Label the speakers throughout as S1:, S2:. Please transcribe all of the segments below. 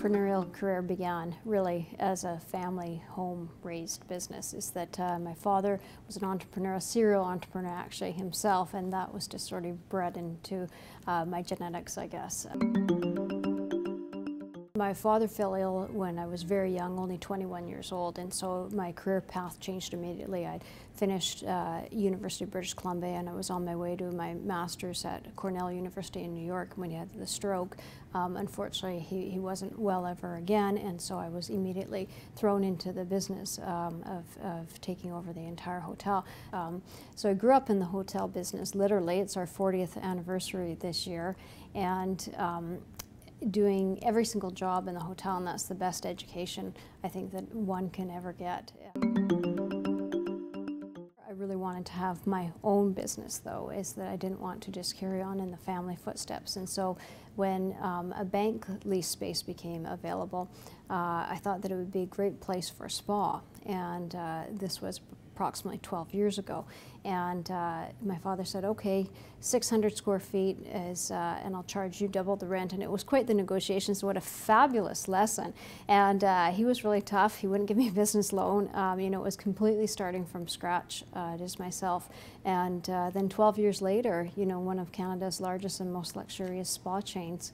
S1: entrepreneurial career began really as a family home-raised business. Is that my father was an entrepreneur, a serial entrepreneur actually himself, and that was just sort of bred into my genetics, I guess. My father fell ill when I was very young, only 21 years old, and so my career path changed immediately. I'd finished University of British Columbia, and I was on my way to my master's at Cornell University in New York when he had the stroke. Unfortunately, he wasn't well ever again, and so I was immediately thrown into the business of taking over the entire hotel. So I grew up in the hotel business, literally. It's our 40th anniversary this year, and doing every single job in the hotel, and that's the best education I think that one can ever get. I really wanted to have my own business, though, is that I didn't want to just carry on in the family footsteps. And so when a bank lease space became available, I thought that it would be a great place for a spa, and this was approximately 12 years ago. And my father said, okay, 600 square feet is, and I'll charge you double the rent. And it was quite the negotiations. What a fabulous lesson. And he was really tough. He wouldn't give me a business loan. You know, it was completely starting from scratch, just myself. And then 12 years later, you know, one of Canada's largest and most luxurious spa chains.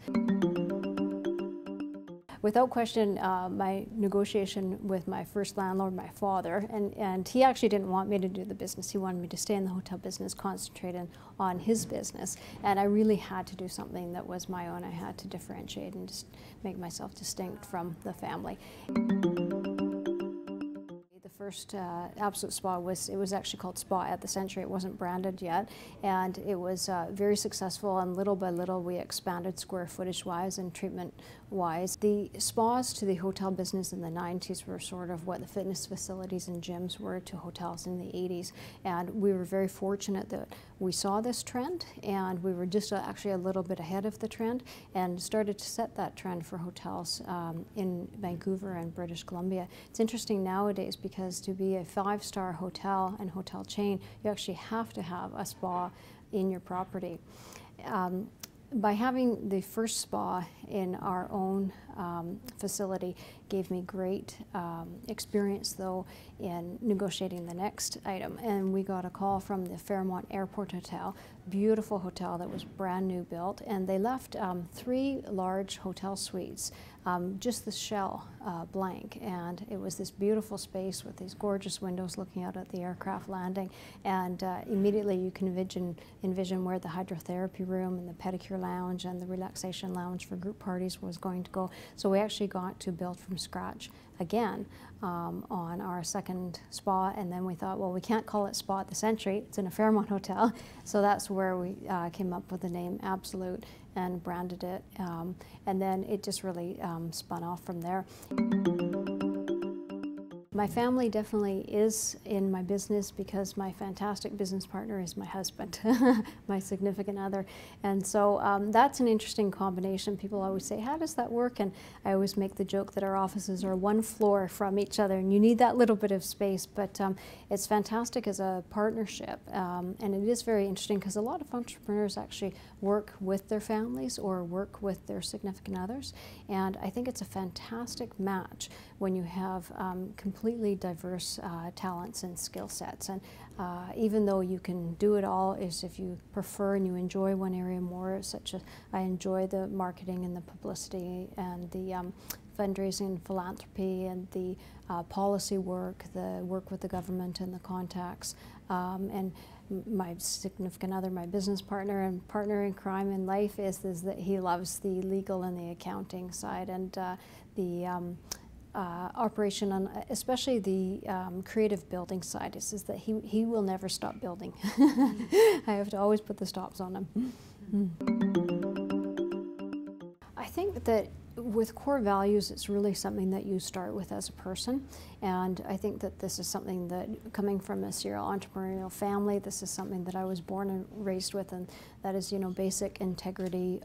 S1: Without question, my negotiation with my first landlord, my father, and he actually didn't want me to do the business. He wanted me to stay in the hotel business, concentrate on his business, and I really had to do something that was my own. I had to differentiate and just make myself distinct from the family. The first Absolute Spa was actually called Spa at the Century. It wasn't branded yet, and it was very successful, and little by little we expanded square footage wise and treatment wise. The spas to the hotel business in the 90s were sort of what the fitness facilities and gyms were to hotels in the 80s, and we were very fortunate that we saw this trend, and we were just actually a little bit ahead of the trend and started to set that trend for hotels in Vancouver and British Columbia. It's interesting nowadays because to be a 5-star hotel and hotel chain, you actually have to have a spa in your property. By having the first spa in our own facility gave me great experience, though, in negotiating the next item. And we got a call from the Fairmont Airport Hotel, beautiful hotel that was brand new built, and they left 3 large hotel suites, just the shell blank, and it was this beautiful space with these gorgeous windows looking out at the aircraft landing, and immediately you can envision where the hydrotherapy room and the pedicure lounge and the relaxation lounge for group parties was going to go. So we actually got to build from scratch again on our second spa, and then we thought, well, we can't call it Spa at the Century, it's in a Fairmont hotel, so that's where we came up with the name Absolute and branded it, and then it just really spun off from there. My family definitely is in my business because my fantastic business partner is my husband, my significant other. And so that's an interesting combination. People always say, how does that work? And I always make the joke that our offices are 1 floor from each other, and you need that little bit of space. But it's fantastic as a partnership. And it is very interesting because a lot of entrepreneurs actually work with their families or work with their significant others. And I think it's a fantastic match when you have completely diverse talents and skill sets, and even though you can do it all, is if you prefer and you enjoy one area more, such as I enjoy the marketing and the publicity and the fundraising and philanthropy and the policy work, the work with the government and the contacts, and my significant other, my business partner and partner in crime in life is that he loves the legal and the accounting side, and the operation on, especially the creative building side, is that he will never stop building. I have to always put the stops on him. I think that with core values, it's really something that you start with as a person, and I think that this is something that, coming from a serial entrepreneurial family, this is something that I was born and raised with, and that is, you know, basic integrity,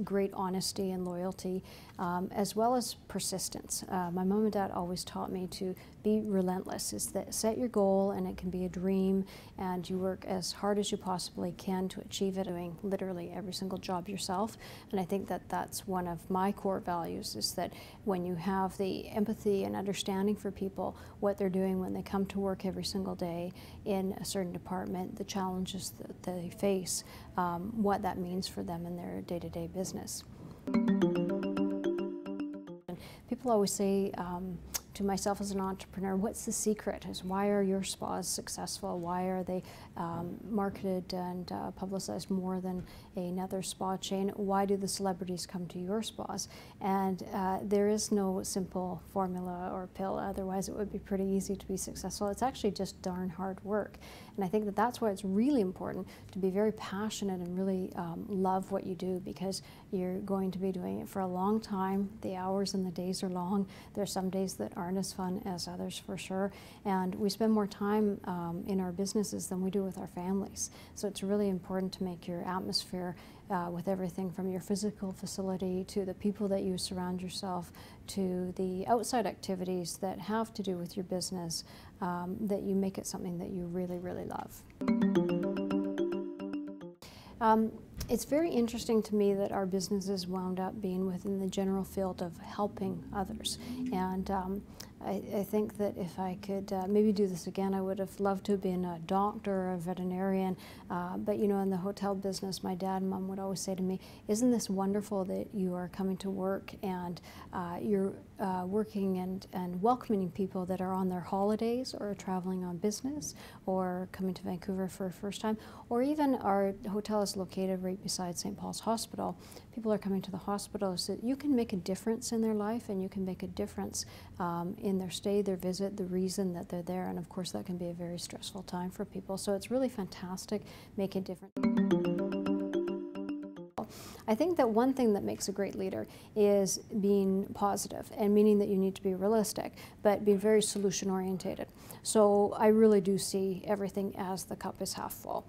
S1: great honesty and loyalty, as well as persistence. My mom and dad always taught me to be relentless. Is that set your goal, and it can be a dream, and you work as hard as you possibly can to achieve it, doing literally every single job yourself. And I think that that's one of my core values, is that when you have the empathy and understanding for people, what they're doing when they come to work every single day in a certain department, the challenges that they face, what that means for them in their day-to-day business. People always say to myself as an entrepreneur, what's the secret? Is why are your spas successful? Why are they marketed and publicized more than another spa chain? Why do the celebrities come to your spas? And there is no simple formula or pill, otherwise it would be pretty easy to be successful. It's actually just darn hard work. And I think that that's why it's really important to be very passionate and really love what you do, because you're going to be doing it for a long time. The hours and the days are long. There's some days that aren't as fun as others, for sure. And we spend more time in our businesses than we do with our families. So it's really important to make your atmosphere with everything from your physical facility to the people that you surround yourself to the outside activities that have to do with your business, that you make it something that you really, really love. It's very interesting to me that our businesses wound up being within the general field of helping others. And I think that if I could maybe do this again, I would have loved to have been a doctor or a veterinarian. But you know, in the hotel business, my dad and mom would always say to me, isn't this wonderful that you are coming to work and you're working and welcoming people that are on their holidays or traveling on business or coming to Vancouver for a first time, or even our hotel is located right beside St. Paul's Hospital. People are coming to the hospital so that you can make a difference in their life, and you can make a difference in their stay, their visit, the reason that they're there. And of course that can be a very stressful time for people. So it's really fantastic, make a difference. I think that one thing that makes a great leader is being positive, and meaning that you need to be realistic, but be very solution orientated. So I really do see everything as the cup is half full.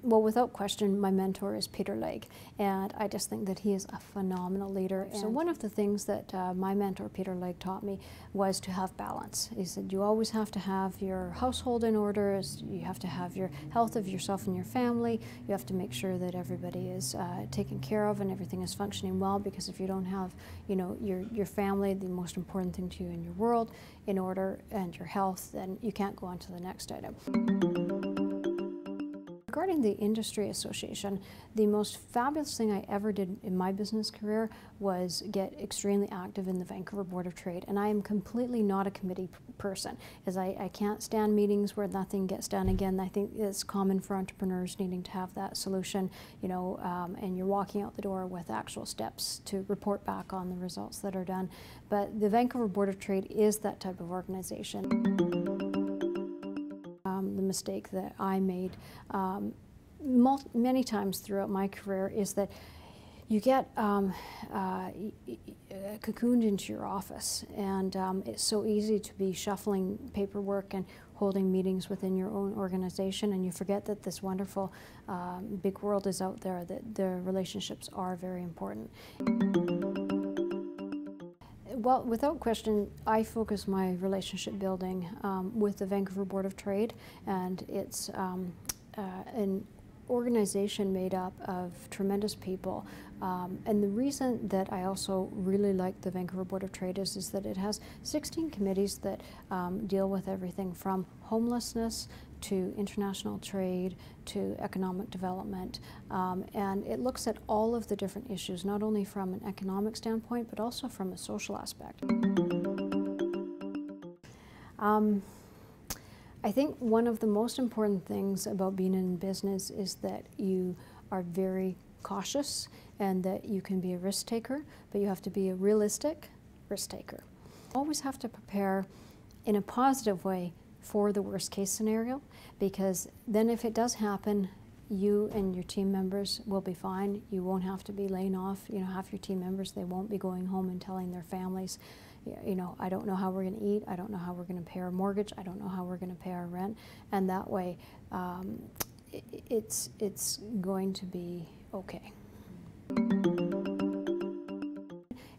S1: Well, without question, my mentor is Peter Legge, and I just think that he is a phenomenal leader. And so one of the things that my mentor, Peter Legge, taught me was to have balance. He said you always have to have your household in order, you have to have your health of yourself and your family, you have to make sure that everybody is taken care of and everything is functioning well, because if you don't have, you know, your family, the most important thing to you in your world, in order, and your health, then you can't go on to the next item. Regarding the industry association, the most fabulous thing I ever did in my business career was get extremely active in the Vancouver Board of Trade. And I am completely not a committee person, as I can't stand meetings where nothing gets done. Again, I think it's common for entrepreneurs needing to have that solution, you know, and you're walking out the door with actual steps to report back on the results that are done. But the Vancouver Board of Trade is that type of organization. The mistake that I made many times throughout my career is that you get cocooned into your office, and it's so easy to be shuffling paperwork and holding meetings within your own organization, and you forget that this wonderful big world is out there, that the relationships are very important. Well, without question, I focus my relationship building with the Vancouver Board of Trade, and it's an organization made up of tremendous people. And the reason that I also really like the Vancouver Board of Trade is that it has 16 committees that deal with everything from homelessness to international trade to economic development, and it looks at all of the different issues, not only from an economic standpoint but also from a social aspect. I think one of the most important things about being in business is that you are very cautious and that you can be a risk taker, but you have to be a realistic risk taker. Always have to prepare in a positive way for the worst case scenario, because then if it does happen, you and your team members will be fine. You won't have to be laying off, you know, half your team members. They won't be going home and telling their families, you know, I don't know how we're going to eat, I don't know how we're going to pay our mortgage, I don't know how we're going to pay our rent. And that way, it's going to be okay.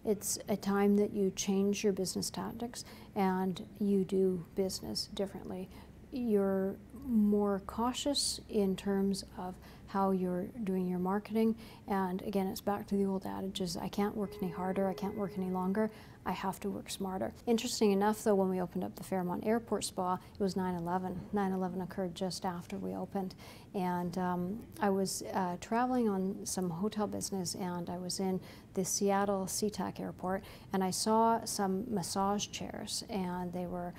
S1: It's a time that you change your business tactics and you do business differently. You're more cautious in terms of how you're doing your marketing, and again, it's back to the old adages, I can't work any harder, I can't work any longer, I have to work smarter. Interesting enough though, when we opened up the Fairmont Airport Spa, it was 9/11. 9/11 occurred just after we opened, and I was traveling on some hotel business, and I was in the Seattle SeaTac Airport, and I saw some massage chairs, and they were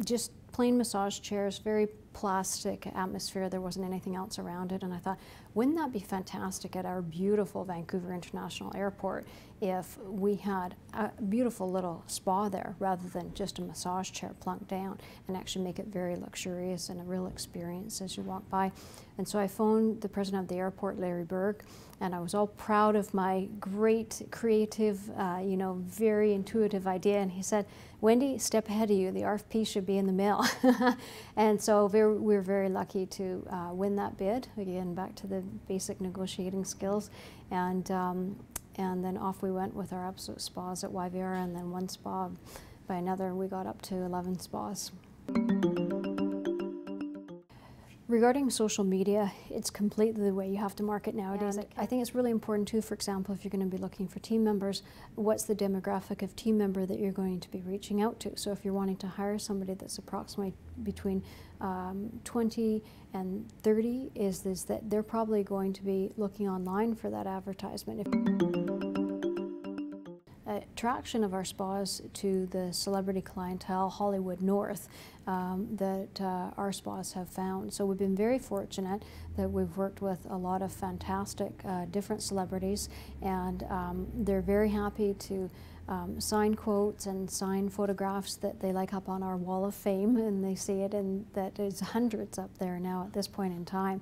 S1: just plain massage chairs, very plastic atmosphere. There wasn't anything else around it, and I thought, wouldn't that be fantastic at our beautiful Vancouver International Airport if we had a beautiful little spa there rather than just a massage chair plunked down, and actually make it very luxurious and a real experience as you walk by. And so I phoned the president of the airport, Larry Berg, and I was all proud of my great creative, you know, very intuitive idea, and he said, Wendy, step ahead of you, the RFP should be in the mail. And so we were very lucky to win that bid, again back to the basic negotiating skills, and then off we went with our absolute spas at YVR, and then one spa by another, we got up to 11 spas. Regarding social media, it's completely the way you have to market nowadays. I think it's really important too, for example, if you're going to be looking for team members, what's the demographic of team member that you're going to be reaching out to? So if you're wanting to hire somebody that's approximately between 20 and 30, is that they're probably going to be looking online for that advertisement. Attraction of our spas to the celebrity clientele, Hollywood North, that our spas have found. So we've been very fortunate that we've worked with a lot of fantastic different celebrities, and they're very happy to sign quotes and sign photographs that they like up on our wall of fame, and they see it, and that is hundreds up there now at this point in time.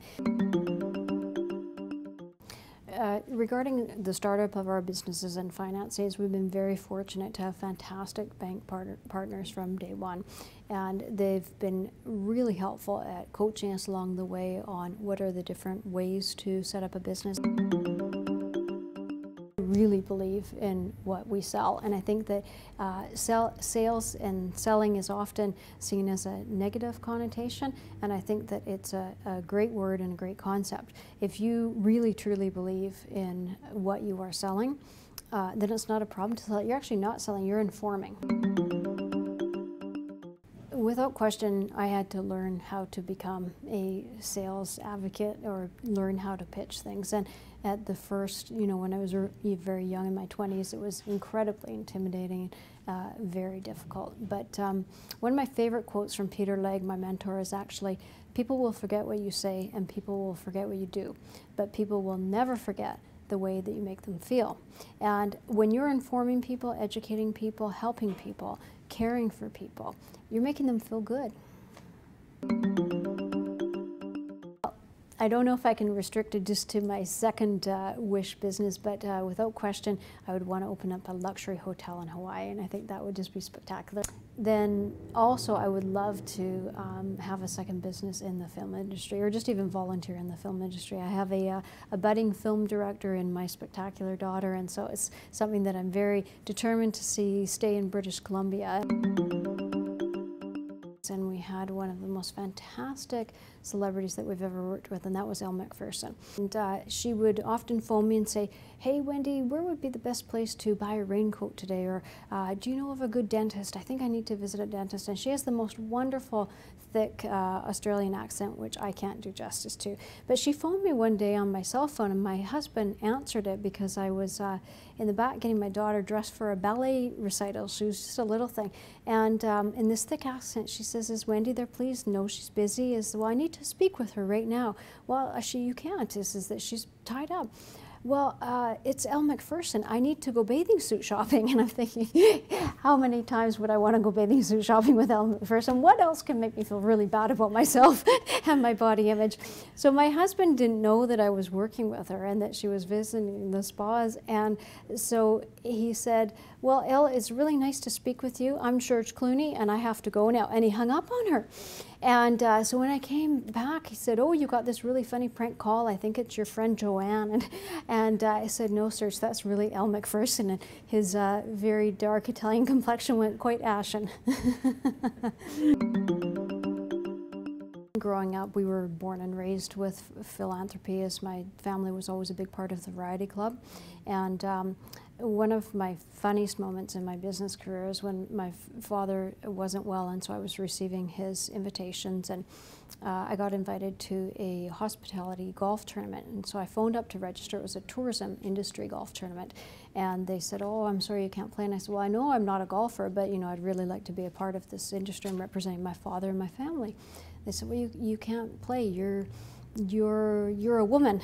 S1: Regarding the startup of our businesses and finances, we've been very fortunate to have fantastic bank partners from day one, and they've been really helpful at coaching us along the way on what are the different ways to set up a business. Really believe in what we sell, and I think that sales and selling is often seen as a negative connotation, and I think that it's a great word and a great concept. If you really truly believe in what you are selling, then it's not a problem to sell it. You're actually not selling, you're informing. Without question, I had to learn how to become a sales advocate or learn how to pitch things. And at the first, you know, when I was very young in my 20s, it was incredibly intimidating, very difficult. But one of my favorite quotes from Peter Legge, my mentor, is actually, people will forget what you say and people will forget what you do, but people will never forget the way that you make them feel. And when you're informing people, educating people, helping people, caring for people, you're making them feel good. I don't know if I can restrict it just to my second wish business, but without question, I would want to open up a luxury hotel in Hawaii, and I think that would just be spectacular. Then also I would love to have a second business in the film industry, or just even volunteer in the film industry. I have a budding film director in my spectacular daughter, and so it's something that I'm very determined to see stay in British Columbia. And we had one of the most fantastic celebrities that we've ever worked with, and that was Elle Macpherson. And she would often phone me and say, hey Wendy, where would be the best place to buy a raincoat today? Or do you know of a good dentist? I think I need to visit a dentist. And she has the most wonderful, thick Australian accent, which I can't do justice to. But she phoned me one day on my cell phone, and my husband answered it because I was in the back getting my daughter dressed for a ballet recital. She was just a little thing. And in this thick accent, she says, is Wendy there, please? No, she's busy. Well, I need to speak with her right now. Well, you can't. Is that she's tied up. Well, it's Elle Macpherson. I need to go bathing suit shopping. And I'm thinking, how many times would I want to go bathing suit shopping with Elle Macpherson? What else can make me feel really bad about myself and my body image? So my husband didn't know that I was working with her and that she was visiting the spas. And so he said, well, Elle, it's really nice to speak with you. I'm George Clooney, and I have to go now. And he hung up on her. And so when I came back, he said, oh, you got this really funny prank call. I think it's your friend Joanne. And I said, no, Serge, that's really Elle Macpherson. And his very dark Italian complexion went quite ashen. Growing up, we were born and raised with philanthropy, as my family was always a big part of the Variety Club. And one of my funniest moments in my business career is when my father wasn't well, and so I was receiving his invitations, and I got invited to a hospitality golf tournament. And so I phoned up to register. It was a tourism industry golf tournament. And they said, oh, I'm sorry you can't play. And I said, well, I know I'm not a golfer, but you know, I'd really like to be a part of this industry. I'm representing my father and my family. They said, well, you can't play. You're a woman.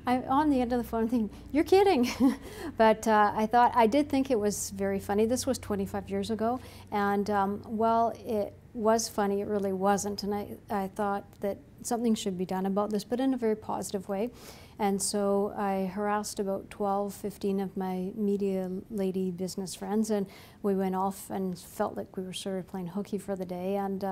S1: I'm on the end of the phone thinking, you're kidding. But I did think it was very funny. This was 25 years ago. And while it was funny, it really wasn't. And I thought that something should be done about this, but in a very positive way. And so I harassed about 12, 15 of my media lady business friends, and we went off and felt like we were sort of playing hooky for the day. And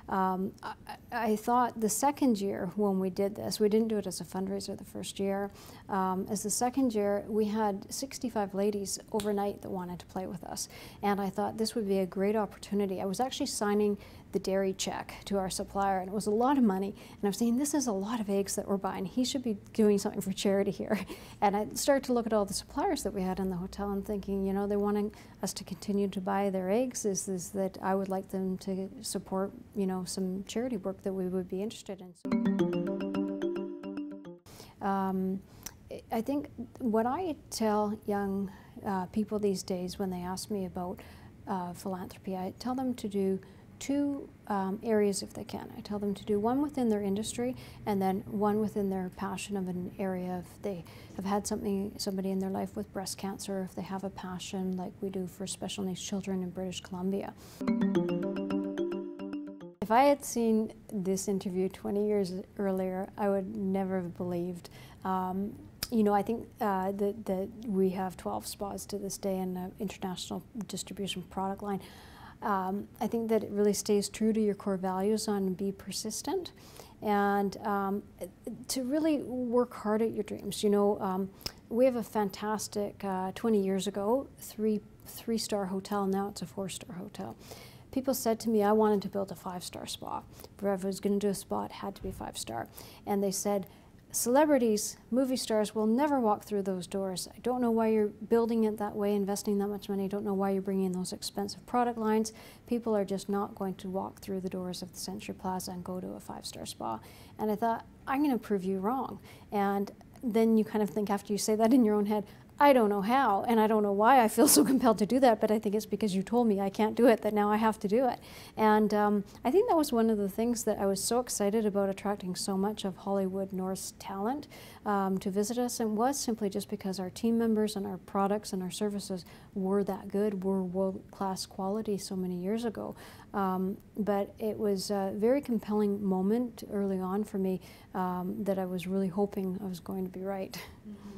S1: I thought the second year when we did this, we didn't do it as a fundraiser the first year. As the second year, we had 65 ladies overnight that wanted to play with us. And I thought this would be a great opportunity. I was actually signing the dairy check to our supplier, and it was a lot of money. And I was saying, this is a lot of eggs that we're buying. He should be doing something for charity here. And I started to look at all the suppliers that we had in the hotel and thinking, you know, they're wanting us to continue to buy their eggs. Is that I would like them to support, you know, some charity work that we would be interested in. I think what I tell young people these days when they ask me about philanthropy, I tell them to do two areas if they can. I tell them to do one within their industry and then one within their passion of an area. If they have had somebody in their life with breast cancer, if they have a passion like we do for special needs children in British Columbia. If I had seen this interview 20 years earlier, I would never have believed. You know, I think that we have 12 spas to this day in the international distribution product line. I think that it really stays true to your core values on be persistent and to really work hard at your dreams. You know, we have a fantastic, 20 years ago, three-star hotel. Now it's a 4-star hotel. People said to me, I wanted to build a 5-star spa. If I was going to do a spa, it had to be 5-star. And they said, celebrities, movie stars will never walk through those doors. I don't know why you're building it that way, investing that much money. I don't know why you're bringing in those expensive product lines. People are just not going to walk through the doors of the Century Plaza and go to a 5-star spa. And I thought, I'm going to prove you wrong. And then you kind of think after you say that in your own head, I don't know how, and I don't know why I feel so compelled to do that, but I think it's because you told me I can't do it, that now I have to do it. And I think that was one of the things that I was so excited about attracting so much of Hollywood North's talent to visit us, and was simply just because our team members and our products and our services were that good, were world-class quality so many years ago. But it was a very compelling moment early on for me that I was really hoping I was going to be right. Mm-hmm.